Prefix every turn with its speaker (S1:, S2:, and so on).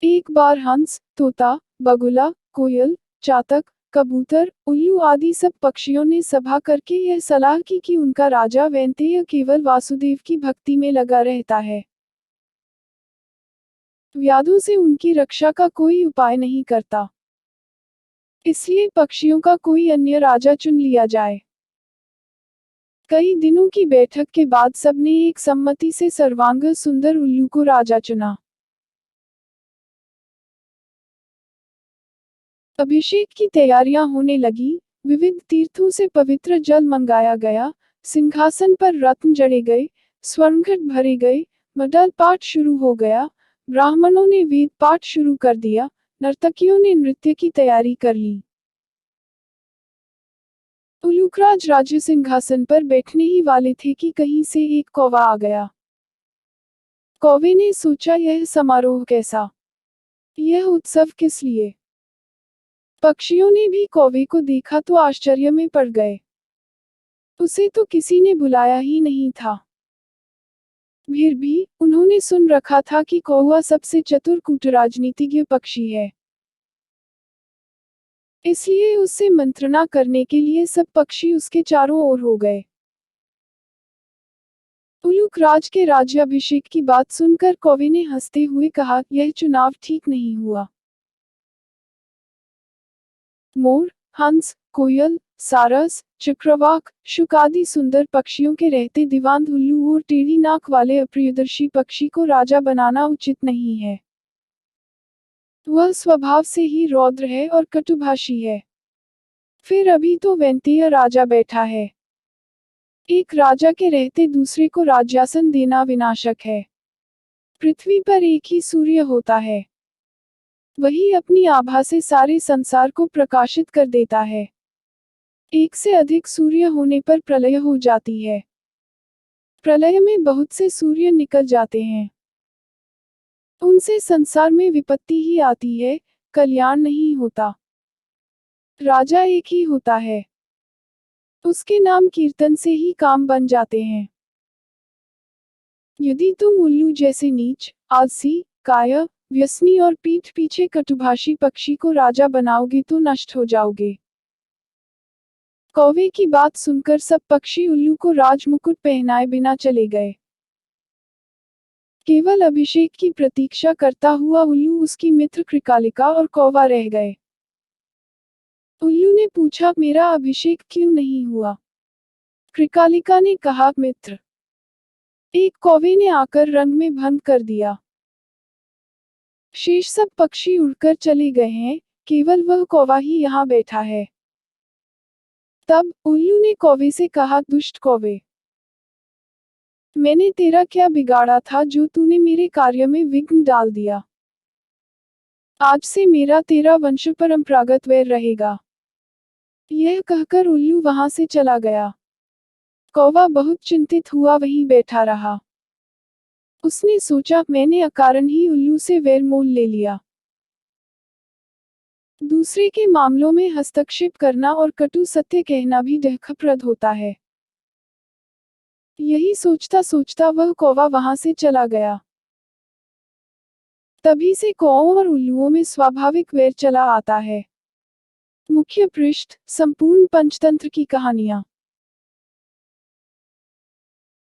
S1: एक बार हंस, तोता, बगुला, कोयल, चातक, कबूतर, उल्लू आदि सब पक्षियों ने सभा करके यह सलाह की कि उनका राजा वैंतेय केवल वासुदेव की भक्ति में लगा रहता है। व्याधों से उनकी रक्षा का कोई उपाय नहीं करता। इसलिए पक्षियों का कोई अन्य राजा चुन लिया जाए। कई दिनों की बैठक के बाद सबने एक सम्मति से सर्वांग सुंदर उल्लू को राजा चुना। अभिषेक की तैयारियां होने लगी, विविध तीर्थों से पवित्र जल मंगाया गया, सिंहासन पर रत्न जड़े गए, स्वर्णघट भरे गए, मंडल पाठ शुरू हो गया, ब्राह्मणों ने वेद पाठ शुरू कर दिया, नर्तकियों ने नृत्य की तैयारी कर ली। उलूकराज राज्य सिंहासन पर बैठने ही वाले थे कि कहीं से एक कौवा आ गया। कौवे ने सोचा, यह समारोह कैसा, यह उत्सव किस लिए? पक्षियों ने भी कौवे को देखा तो आश्चर्य में पड़ गए। उसे तो किसी ने बुलाया ही नहीं था। फिर भी उन्होंने सुन रखा था कि कौवा सबसे चतुर कूटराजनीतिज्ञ पक्षी है। इसलिए उससे मंत्रणा करने के लिए सब पक्षी उसके चारों ओर हो गए। उलूक राज के राज्याभिषेक की बात सुनकर कौवे ने हंसते हुए कहा, यह चुनाव ठीक नहीं हुआ। मोर, हंस, कोयल, सारस, चक्रवाक, शुक आदि सुंदर पक्षियों के रहते दीवान उल्लू और टेढ़ी नाक वाले अप्रियदर्शी पक्षी को राजा बनाना उचित नहीं है। वह स्वभाव से ही रौद्र है और कटुभाषी है। फिर अभी तो वैंतेय राजा बैठा है। एक राजा के रहते दूसरे को राज्यासन देना विनाशक है। पृथ्वी पर एक ही सूर्य होता है। वही अपनी आभा से सारे संसार को प्रकाशित कर देता है। एक से अधिक सूर्य होने पर प्रलय हो जाती है। प्रलय में बहुत से सूर्य निकल जाते हैं। उनसे संसार में विपत्ति ही आती है, कल्याण नहीं होता। राजा एक ही होता है। उसके नाम कीर्तन से ही काम बन जाते हैं। यदि तुम उल्लू जैसे नीच, आलसी, कायर, व्यसनी और पीठ पीछे कटुभाषी पक्षी को राजा बनाओगे तो नष्ट हो जाओगे। कौवे की बात सुनकर सब पक्षी उल्लू को राजमुकुट पहनाए बिना चले गए। केवल अभिषेक की प्रतीक्षा करता हुआ उल्लू, उसकी मित्र कृकालिका और कौवा रह गए। उल्लू ने पूछा, मेरा अभिषेक क्यों नहीं हुआ? कृकालिका ने कहा, मित्र, एक कौवे ने आकर रंग में भंग कर दिया। शेष सब पक्षी उड़कर चले गए हैं, केवल वह कौवा ही यहाँ बैठा है। तब उल्लू ने कौवे से कहा, दुष्ट कौवे, मैंने तेरा क्या बिगाड़ा था जो तूने मेरे कार्य में विघ्न डाल दिया? आज से मेरा तेरा वंश परंपरागत वैर रहेगा। यह कहकर उल्लू वहां से चला गया। कौवा बहुत चिंतित हुआ वहीं बैठा रहा। उसने सोचा, मैंने अकारण ही उल्लू से वैर मोल ले लिया। दूसरे के मामलों में हस्तक्षेप करना और कटु सत्य कहना भी डहकप्रद होता है। यही सोचता सोचता वह कौवा वहां से चला गया। तभी से कौओं और उल्लुओं में स्वाभाविक वैर चला आता है। मुख्य पृष्ठ, संपूर्ण पंचतंत्र की कहानियां।